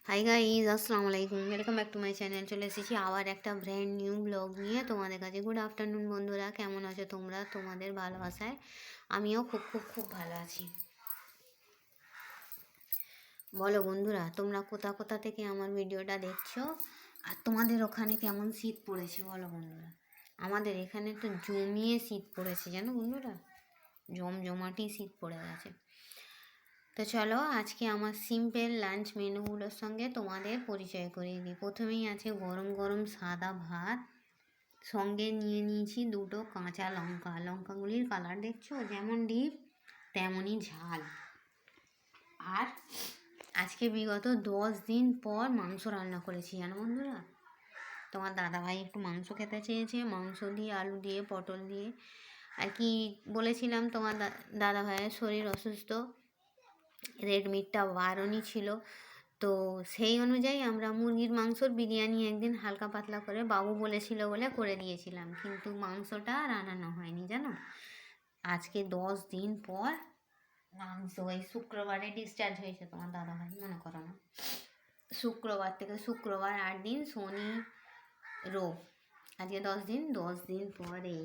Hi guys, আসসালামু আলাইকুম, welcome back to my channel. চলে এসেছি আবার একটা ব্র্যান্ড নিউ ব্লগ নিয়ে তোমাদের কাছে। গুড আফটারনুন বন্ধুরা, কেমন আছো তোমরা? তোমাদের ভালোবাসায় আমিও খুব খুব খুব ভালো আছি। বলো বন্ধুরা, তোমরা কোথা কোথা থেকে আমার ভিডিওটা দেখছো, আর তোমাদের ওখানে কেমন শীত পড়েছে বলো বন্ধুরা। আমাদের এখানে তো জমিয়ে শীত পড়েছে জানো বন্ধুরা, জমজমাটি শীত পড়ে গেছে। তো চলো আজকে আমার সিম্পল লাঞ্চ মেনুগুলোর সঙ্গে তোমাদের পরিচয় করিয়ে দিই। প্রথমেই আছে গরম গরম সাদা ভাত, সঙ্গে নিয়ে নিয়েছি দুটো কাঁচা লঙ্কা। লঙ্কাগুলির কালার দেখছো, যেমন ডিপ তেমনই ঝাল। আর আজকে বিগত 10 দিন পর মাংস রান্না করেছি জানো বন্ধুরা। তোমার দাদাভাই একটু মাংস খেতে চেয়েছে, মাংস দিয়ে আলু দিয়ে পটল দিয়ে। আর কি বলেছিলাম, তোমার দাদাভাইয়ের শরীর অসুস্থ, রেড মিটটা বারণই ছিল। তো সেই অনুযায়ী আমরা মুরগির মাংসর বিরিয়ানি একদিন হালকা পাতলা করে বাবু বলেছিল বলে করে দিয়েছিলাম, কিন্তু মাংসটা রান্নানো হয়নি জানো। আজকে 10 দিন পর মাংস, এই শুক্রবারে ডিসচার্জ হয়েছে তোমার দাদাভাই, মনে করো না। শুক্রবার থেকে শুক্রবার 8 দিন, শনি রোব, আজকে 10 দিন। 10 দিন পর এই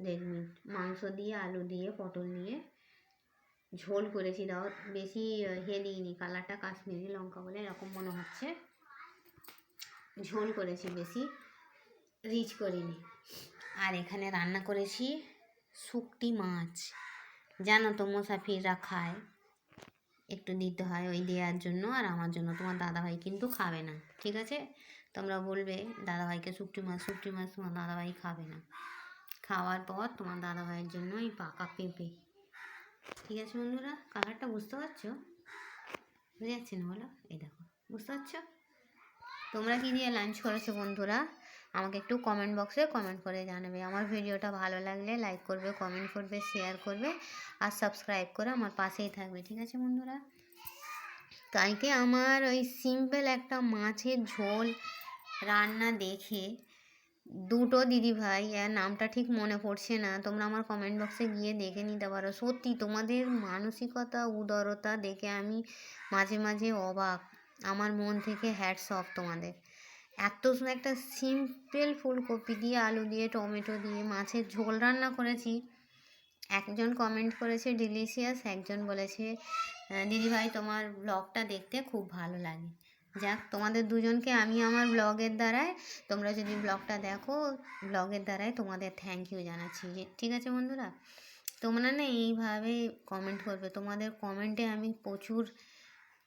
রেড মিট মাংস দিয়ে আলু দিয়ে পটল দিয়ে ঝোল করেছি। দাও বেশি দিইনি, কালারটা কাশ্মীরি লঙ্কা বলে এরকম মনে হচ্ছে। ঝোল করেছি, বেশি রিচ করিনি। আর এখানে রান্না করেছি শুকটি মাছ। জানো তো মুসাফিররা খায়, একটু দিতে হয় ওই দেওয়ার জন্য, আর আমার জন্য। তোমার দাদাভাই কিন্তু খাবে না, ঠিক আছে? তোমরা বলবে দাদাভাইকে শুকটি মাছ তোমার দাদাভাই খাবে না। খাওয়ার পর তোমার দাদাভাইয়ের জন্য এই পাকা পেঁপে। ঠিক আছে বন্ধুরা, কালারটা বুঝতে পারছো? বুঝে যাচ্ছে না বলো? এই দেখো, বুঝতে পারছো? তোমরা কী দিয়ে লাঞ্চ করেছো বন্ধুরা? আমাকে একটু কমেন্ট বক্সে কমেন্ট করে জানাবে। আমার ভিডিওটা ভালো লাগলে লাইক করবে, কমেন্ট করবে, শেয়ার করবে, আর সাবস্ক্রাইব করে আমার পাশেই থাকবে, ঠিক আছে বন্ধুরা? কালকে আমার ওই সিম্পল একটা মাছের ঝোল রান্না দেখে দুটো দিদিভাই, আর নামটা ঠিক মনে পড়ছে না, তোমরা আমার কমেন্ট বক্সে গিয়ে দেখে নিতে পারো। সত্যি তোমাদের মানসিকতা, উদারতা দেখে আমি মাঝে মাঝে অবাক। আমার মন থেকে হ্যাটস অফ তোমাদের। এত একটা সিম্পল ফুলকপি দিয়ে, আলু দিয়ে, টমেটো দিয়ে মাছের ঝোল রান্না করেছি। একজন কমেন্ট করেছে ডিলিশিয়াস, একজন বলেছে দিদিভাই তোমার ব্লগটা দেখতে খুব ভালো লাগে। যাক, তোমাদের দুজনকে আমি আমার ব্লগের দ্বারায়, তোমরা যদি ব্লগটা দেখো, ব্লগের দ্বারাই তোমাদের থ্যাংক ইউ জানাচ্ছি। ঠিক আছে বন্ধুরা, তোমরা না এইভাবে কমেন্ট করবে, তোমাদের কমেন্টে আমি প্রচুর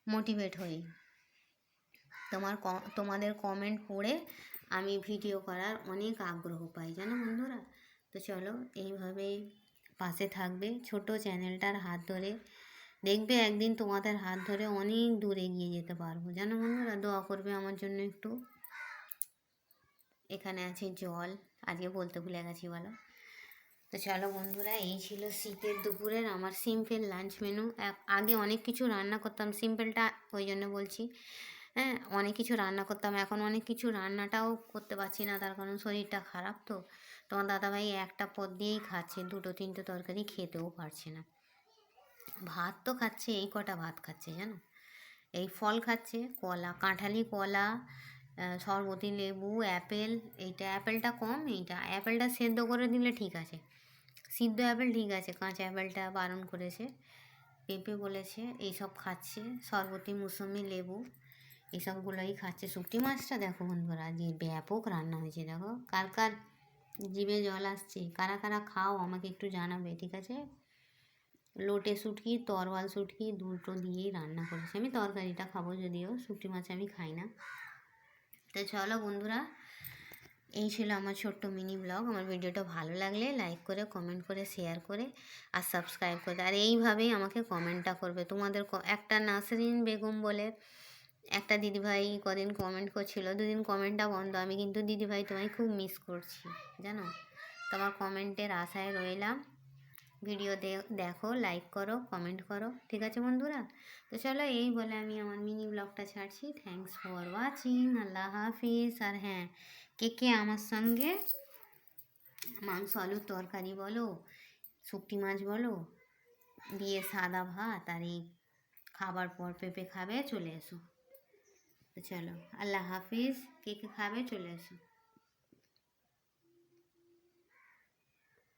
মোটিভেট হই। তোমাদের কমেন্ট পড়ে আমি ভিডিও করার অনেক আগ্রহ পাই জানো বন্ধুরা। তো চলো এইভাবে পাশে থাকবে, ছোট চ্যানেলটার হাত ধরে দেখবে একদিন তোমাদের হাত ধরে অনেক দূরে এগিয়ে যেতে পারবো জানো বন্ধুরা। দোয়া করবে আমার জন্য একটু। এখানে আছে জল, আজকে বলতে ভুলে গেছি বলো। তো চলো বন্ধুরা, এই ছিল শীতের দুপুরের আমার সিম্পল লাঞ্চ মেনু। আগে অনেক কিছু রান্না করতাম, সিম্পলটা ওই জন্য বলছি। হ্যাঁ, অনেক কিছু রান্না করতাম, এখন অনেক কিছু রান্নাটাও করতে পারছি না, তার কারণ শরীরটা খারাপ। তো তোমার দাদাভাই একটা পদ দিয়েই খাচ্ছে, দুটো তিনটে তরকারি খেতেও পারছে না। ভাত তো খাচ্ছে, এই কটা ভাত খাচ্ছে জানো। এই ফল খাচ্ছে, কলা, কাঁঠালি কলা, শরবতি লেবু, অ্যাপেল। এইটা অ্যাপেলটা কম, এইটা অ্যাপেলটা সেদ্ধ করে দিলে ঠিক আছে, সিদ্ধ অ্যাপেল ঠিক আছে, কাঁচা অ্যাপেলটা বারণ করেছে। পেঁপে বলেছে, এইসব খাচ্ছে, শরবতি, মুসম্বি, লেবু, এইসবগুলোই খাচ্ছে। শুকটি মাছটা দেখো বন্ধুরা, যে ব্যাপক রান্না হয়েছে দেখো। কার কার জিভে জল আসছে, কারা কারা খাও আমাকে একটু জানাবে, ঠিক আছে? লোটে শুটকি, তরোয়াল শুটকি দুটো দিয়েই রান্না করেছি। আমি তরকারিটা খাবো, যদিও শুকটি মাছ আমি খাই না। তো চলো বন্ধুরা, এই ছিল আমার ছোট্ট মিনি ব্লগ। আমার ভিডিওটা ভালো লাগলে লাইক করে, কমেন্ট করে, শেয়ার করে, আর সাবস্ক্রাইব করে। আর এইভাবেই আমাকে কমেন্টটা করবে। তোমাদের একটা নাসরিন বেগম বলে একটা দিদিভাই কদিন কমেন্ট করছিল, দুদিন কমেন্টটা বন্ধ। আমি কিন্তু দিদিভাই তোমায় খুব মিস করছি জানো। তোমার কমেন্টের আশায় রইলাম। ভিডিও দেখো, লাইক করো, কমেন্ট করো, ঠিক আছে বন্ধুরা? তো চলো এই বলে আমি আমার মিনি ব্লগটা ছাড়ছি। থ্যাংকস ফর ওয়াচিং, আল্লাহ হাফিজ। আর হ্যাঁ, কে কে আমার সঙ্গে মাংস আলুর তরকারি বলো, শুকটি মাছ বলো দিয়ে সাদা ভাত আর এই খাবার পর পেঁপে খাবে, চলে এসো। চলো, আল্লাহ হাফিজ। কে কে খাবে চলে এসো।